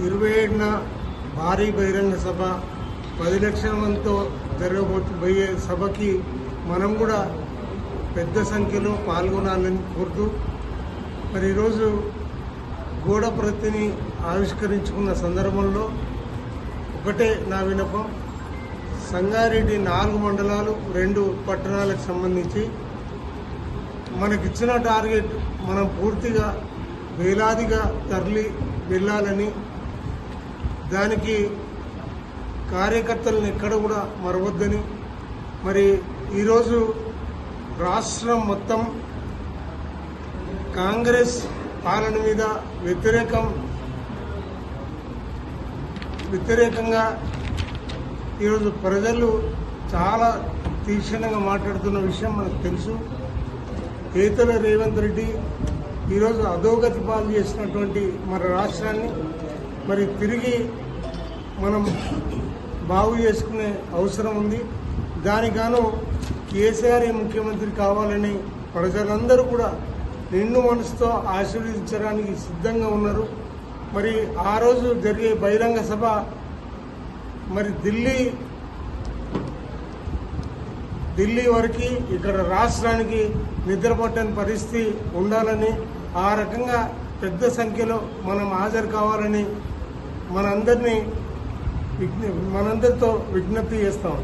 27న భారీ బహిరంగ సభ 10 లక్షల మందితో జరగబోయే సభకి మనం కూడా పెద్ద సంఖ్యలో పాల్గొనాలని కోరుతూ మరి ఈరోజు గోడ ప్రతిని ఆవిష్కరించుకున్న సందర్భంలో ఒకటే నా విన్నపం, సంగారెడ్డి 4 మండలాలు 2 పట్టణాలకు సంబంధించి మనకిచ్చిన టార్గెట్ మనం పూర్తిగా వేలాదిగా తరలి వెళ్ళాలని, దానికి కార్యకర్తలను ఎక్కడ కూడా మరవద్దని, మరి ఈరోజు రాష్ట్రం మొత్తం కాంగ్రెస్ పాలన మీద వ్యతిరేకంగా ఈరోజు ప్రజలు చాలా తీక్షణంగా మాట్లాడుతున్న విషయం మనకు తెలుసు. కేతల రేవంత్ రెడ్డి ఈరోజు అధోగతి పాలు చేసినటువంటి మన రాష్ట్రాన్ని మరి తిరిగి మనం బాగు చేసుకునే అవసరం ఉంది. దానిగాను కేసీఆర్ ముఖ్యమంత్రి కావాలని ప్రజలందరూ కూడా నిండు మనసుతో ఆశీర్వదించడానికి సిద్ధంగా ఉన్నారు. మరి ఆ రోజు జరిగే బహిరంగ సభ మరి ఢిల్లీ వరకు ఇక్కడ రాష్ట్రానికి నిద్రపట్టని పరిస్థితి ఉండాలని, ఆ రకంగా పెద్ద సంఖ్యలో మనం హాజరు కావాలని మనందరితో విజ్ఞప్తి చేస్తాం.